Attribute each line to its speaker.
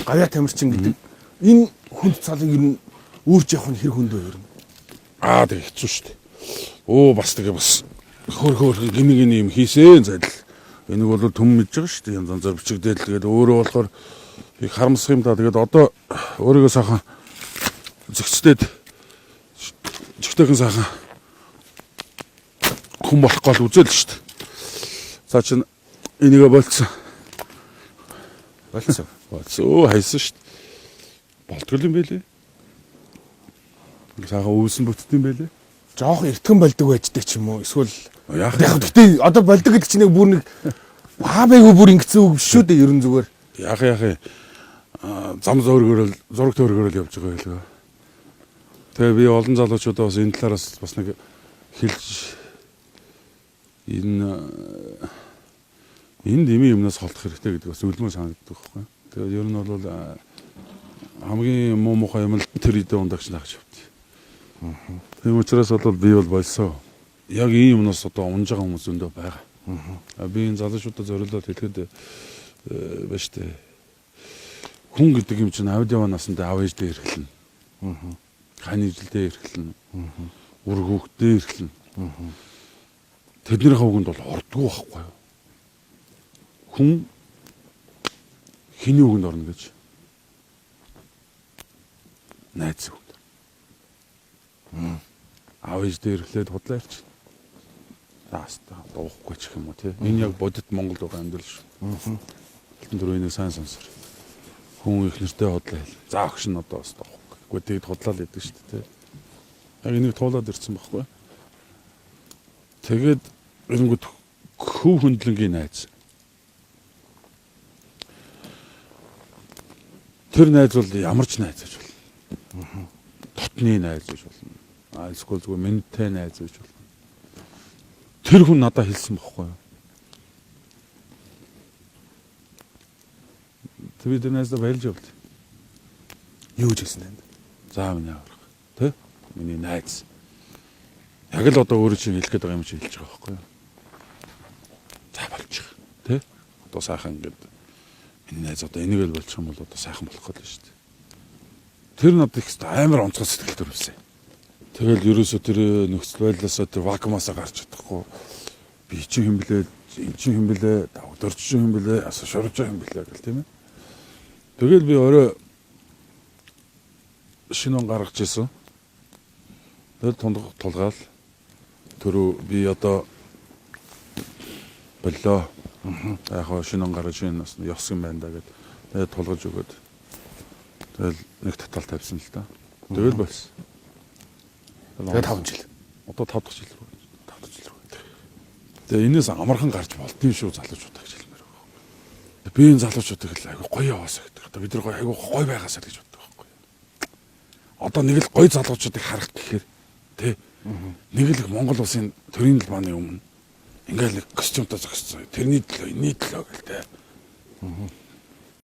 Speaker 1: Гавьяа тамирчин гэдэг энэ хүнд цалыг ер нь өөрч явах нь хэр хөндөө ер нь.
Speaker 2: Тэг хэцүү шүү дээ. Бас тэгээ бас хөр гинэ юм хийсэн задал. Энийг бол төм мэдж байгаа шүү дээ. Янз янзаар бичигдээл тэгээд өөрөө болохоор их харамсах юм да. Тэгээд одоо өөрийгөө сайхан зэгцтэй жигтэйхэн сайхан хүн болох гол үзэл шүү дээ. За чин энийгээ болцсон.
Speaker 1: Болцсон.
Speaker 2: Хайсан шүү дээ. Болтгол юм байлээ. Сайхан өвсөн бүтд юм байлээ.
Speaker 1: Жохон эртгэн болдог байждаг ч юм уу? Эсвэл
Speaker 2: яг
Speaker 1: гэхдээ одоо болдог гэдэг чинь бүр нэг баагүй бүр ингэсэн үг биш шүү дээ ерөн зүгээр.
Speaker 2: Яг зам зөөргөрөл зураг төргөрөл явж байгаа хэлгээ. Тэгээ би олон залуучуудаа бас энэ талаараас бас нэг хэлж энэ дими юмнаас холдох хэрэгтэй гэдэг бас үлмөр санагддаг байхгүй. Тэгээ ер нь бол хамгийн муу мухай юм л тэр идэ ундагч наагч явд. Тийм учраас бол би бол болсон. Яг ийм юмнаас одоо унж байгаа хүмүүс зөндөө байгаа. Би энэ залуучуудад зориулаад хэлэхэд байж тээ. Хүн гэдэг юм чинь аудио насандаа аав ээждээ эрхлэнэ. Хань ижилдээ эрхлэнэ. Үр хөвгтдээ эрхлэнэ. Тэдний хавганд бол ордгоо байхгүй юу? Хүн хиний үгэнд орно гэж найз үг. Аав ээждээ эрхлээд худлаа ирч. Тааста дуухгүй ч юм уу тий. Энэ яг бодит Монголд байгаа амьдрал шүү. Алтан дөрөвний сайн сонсор. Хүн их нэртэй худлаа хэл. За огш нь одоо бас дуухгүй. Гэхдээ тэгэд худлаа л идэг шүү дээ тий. Яг энийг туулаад ирсэн байхгүй. Тэгээд эрэнгүүд хөв хөндлөнгийн найз. Тэр найз бол ямар ч найз гэж болно. Дотны найз гэж болно. Эсвэл зүгээр мэдтэй найз гэж болно. Тэр хүн надад хэлсэн бохгүй юу? Тэр найздаа баярлж явд.
Speaker 1: Юу гэж хэлсэн юм бэ?
Speaker 2: За миний аврах. Тэ? Миний найз. Яг л одоо өөрөө чинь хэлэх гээд байгаа юм чи хэлж байгаа байхгүй юу? За болчих. Тэ? Одоо сайхан ингээд миний найз одоо энийг л болчих юм бол одоо сайхан болох гэдэг шүү дээ. Тэр надад их амар онцгой сэтгэл төрүүлсэн. Тэгэл ерөөсөө тэр нөхцөл байдлаасаа тэр вакуумаасаа гарч чадахгүй. Би чинь хэм блэ, эн чинь хэм блэ, дөрч чинь хэм блэ, асуу шорж хэм блэ гэл тийм ээ. Тэгэл би орой шинэн гаргаж ирсэн. Тэгэл тулгаал түрүү би одоо боллоо. Яг хоо шинэн гаргаж ийн бас ёс юм байна да гэд. Тэгээд тулгаж өгөөд. Тэгэл нэг татал тавьсан л та. Тэгэл болсон.
Speaker 1: Тэгээд 5 жил.
Speaker 2: Одоо 5 дахь жил рүү. 5 дахь жил рүү. Тэгээ энэс амархан гарч болдсон шүү залуучуудаа гэж хэлмээр байгаа. Би энэ залуучуудыг л айгу гоё яваасаа гэдэг. Одоо бид нар айгу гоё байгаасаа гэж боддог байхгүй. Одоо нэг л гоё залуучуудыг харах гэхээр тий. Нэг л Монгол улсын төрийн талбааны өмнө ингээл нэг костюмтай зогссон. Тэрний төлөө, энэний төлөө гэл тий.